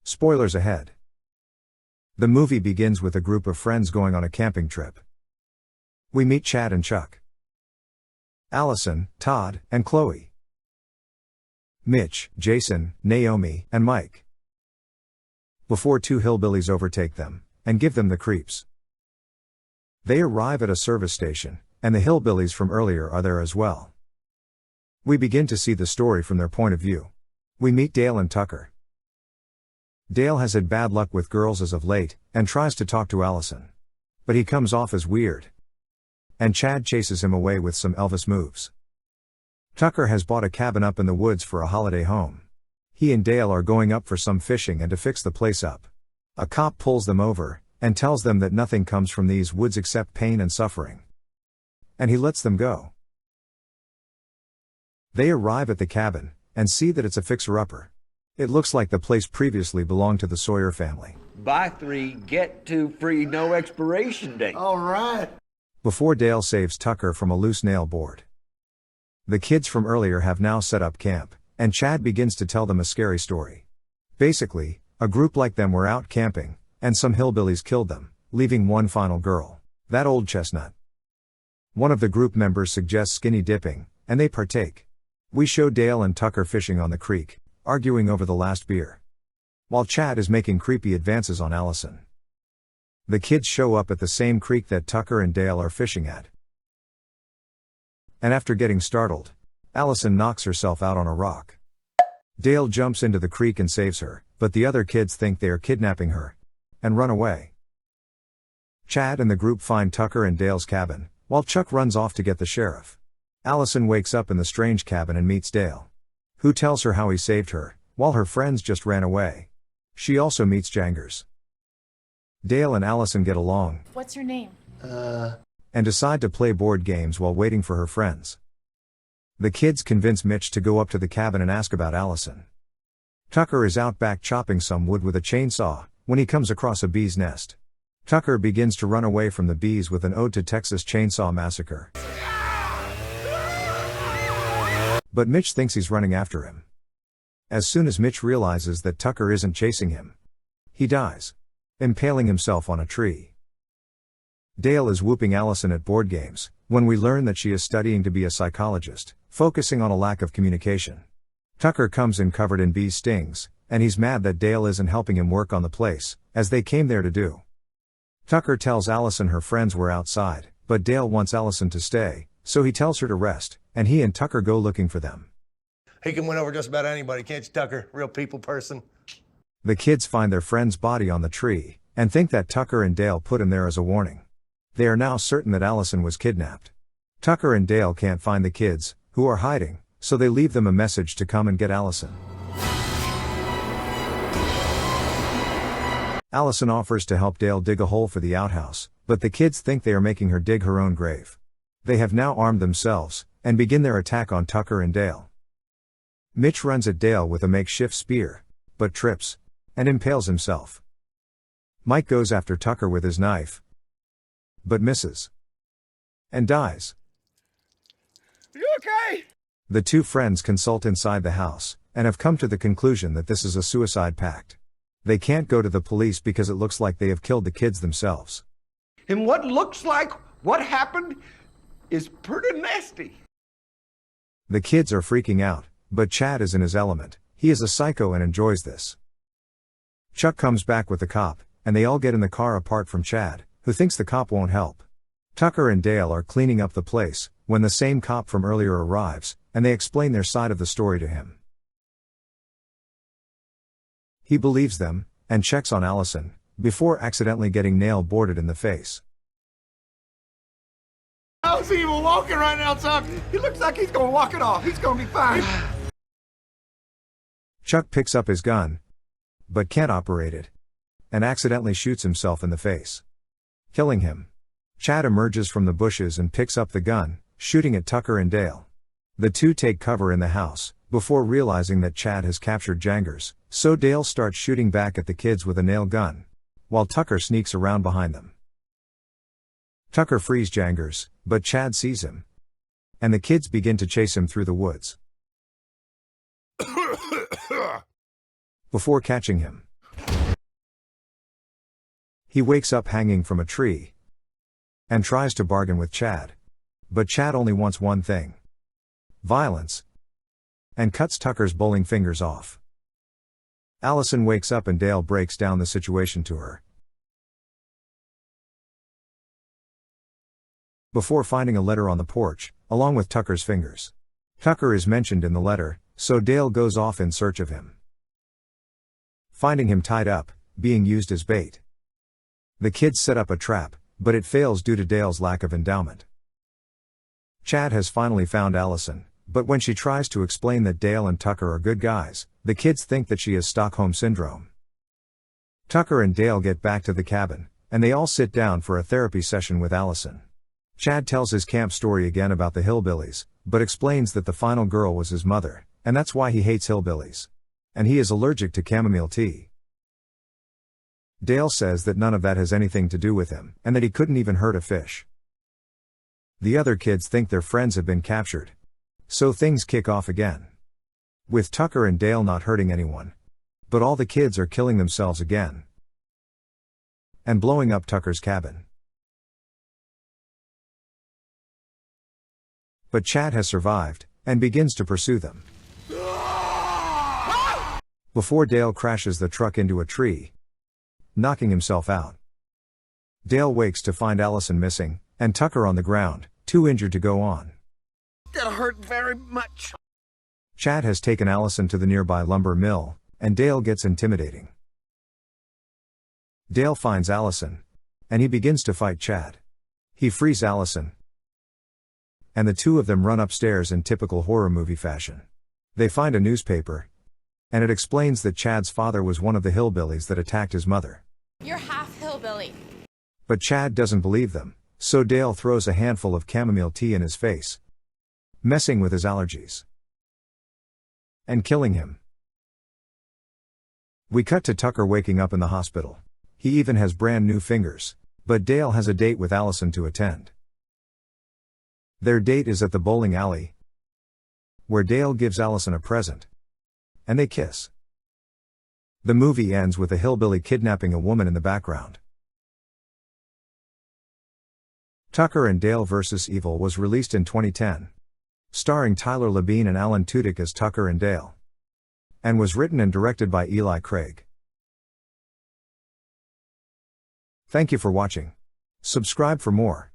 Spoilers ahead. The movie begins with a group of friends going on a camping trip. We meet Chad and Chuck, Allison, Todd, and Chloe, Mitch, Jason, Naomi, and Mike. Before two hillbillies overtake them and give them the creeps. They arrive at a service station, and the hillbillies from earlier are there as well. We begin to see the story from their point of view. We meet Dale and Tucker. Dale has had bad luck with girls as of late, and tries to talk to Allison. But he comes off as weird. And Chad chases him away with some Elvis moves. Tucker has bought a cabin up in the woods for a holiday home. He and Dale are going up for some fishing and to fix the place up. A cop pulls them over, and tells them that nothing comes from these woods except pain and suffering. And he lets them go. They arrive at the cabin, and see that it's a fixer-upper. It looks like the place previously belonged to the Sawyer family. Buy 3, get 2 free, no expiration date. All right. Before Dale saves Tucker from a loose nail board. The kids from earlier have now set up camp, and Chad begins to tell them a scary story. Basically, a group like them were out camping, and some hillbillies killed them, leaving one final girl, that old chestnut. One of the group members suggests skinny dipping, and they partake. We show Dale and Tucker fishing on the creek, arguing over the last beer, while Chad is making creepy advances on Allison. The kids show up at the same creek that Tucker and Dale are fishing at. And after getting startled, Allison knocks herself out on a rock. Dale jumps into the creek and saves her, but the other kids think they are kidnapping her and run away. Chad and the group find Tucker and Dale's cabin, while Chuck runs off to get the sheriff. Allison wakes up in the strange cabin and meets Dale, who tells her how he saved her, while her friends just ran away. She also meets Jangers. Dale and Allison get along. What's your name? And decide to play board games while waiting for her friends. The kids convince Mitch to go up to the cabin and ask about Allison. Tucker is out back chopping some wood with a chainsaw, when he comes across a bee's nest. Tucker begins to run away from the bees with an ode to Texas Chainsaw Massacre. But Mitch thinks he's running after him. As soon as Mitch realizes that Tucker isn't chasing him, he dies, impaling himself on a tree. Dale is whooping Allison at board games, when we learn that she is studying to be a psychologist, focusing on a lack of communication. Tucker comes in covered in bee stings, and he's mad that Dale isn't helping him work on the place, as they came there to do. Tucker tells Allison her friends were outside, but Dale wants Allison to stay, so he tells her to rest, and he and Tucker go looking for them. He can win over just about anybody, can't you, Tucker? Real people person. The kids find their friend's body on the tree, and think that Tucker and Dale put him there as a warning. They are now certain that Allison was kidnapped. Tucker and Dale can't find the kids, who are hiding, so they leave them a message to come and get Allison. Allison offers to help Dale dig a hole for the outhouse, but the kids think they are making her dig her own grave. They have now armed themselves, and begin their attack on Tucker and Dale. Mitch runs at Dale with a makeshift spear, but trips, and impales himself. Mike goes after Tucker with his knife, but misses, and dies. You okay? The two friends consult inside the house, and have come to the conclusion that this is a suicide pact. They can't go to the police because it looks like they have killed the kids themselves. And what looks like what happened is pretty nasty. The kids are freaking out, but Chad is in his element. He is a psycho and enjoys this. Chuck comes back with the cop, and they all get in the car apart from Chad, who thinks the cop won't help. Tucker and Dale are cleaning up the place, when the same cop from earlier arrives, and they explain their side of the story to him. He believes them, and checks on Allison, before accidentally getting nail-boarded in the face. I see him walking right outside. He looks like he's gonna walk it off. He's gonna be fine. Chuck picks up his gun, but can't operate it, and accidentally shoots himself in the face, killing him. Chad emerges from the bushes and picks up the gun, shooting at Tucker and Dale. The two take cover in the house, before realizing that Chad has captured Jangers, so Dale starts shooting back at the kids with a nail gun, while Tucker sneaks around behind them. Tucker frees Jangers, but Chad sees him, and the kids begin to chase him through the woods, before catching him. He wakes up hanging from a tree and tries to bargain with Chad. But Chad only wants one thing: violence, and cuts Tucker's bowling fingers off. Allison wakes up and Dale breaks down the situation to her. Before finding a letter on the porch, along with Tucker's fingers. Tucker is mentioned in the letter, so Dale goes off in search of him. Finding him tied up, being used as bait. The kids set up a trap, but it fails due to Dale's lack of endowment. Chad has finally found Allison, but when she tries to explain that Dale and Tucker are good guys, the kids think that she has Stockholm Syndrome. Tucker and Dale get back to the cabin, and they all sit down for a therapy session with Allison. Chad tells his camp story again about the Hillbillies, but explains that the final girl was his mother, and that's why he hates hillbillies. And he is allergic to chamomile tea. Dale says that none of that has anything to do with him, and that he couldn't even hurt a fish. The other kids think their friends have been captured. So things kick off again. With Tucker and Dale not hurting anyone. But all the kids are killing themselves again. And blowing up Tucker's cabin. But Chad has survived, and begins to pursue them. Before Dale crashes the truck into a tree, knocking himself out. Dale wakes to find Allison missing, and Tucker on the ground, too injured to go on. That hurt very much. Chad has taken Allison to the nearby lumber mill, and Dale gets intimidating. Dale finds Allison, and he begins to fight Chad. He frees Allison, and the two of them run upstairs in typical horror movie fashion. They find a newspaper, and it explains that Chad's father was one of the hillbillies that attacked his mother. You're half hillbilly. But Chad doesn't believe them, so Dale throws a handful of chamomile tea in his face, messing with his allergies, and killing him. We cut to Tucker waking up in the hospital. He even has brand new fingers, but Dale has a date with Allison to attend. Their date is at the bowling alley, where Dale gives Allison a present, and they kiss. The movie ends with a hillbilly kidnapping a woman in the background. Tucker and Dale vs. Evil was released in 2010. Starring Tyler Labine and Alan Tudyk as Tucker and Dale. And was written and directed by Eli Craig. Thank you for watching. Subscribe for more.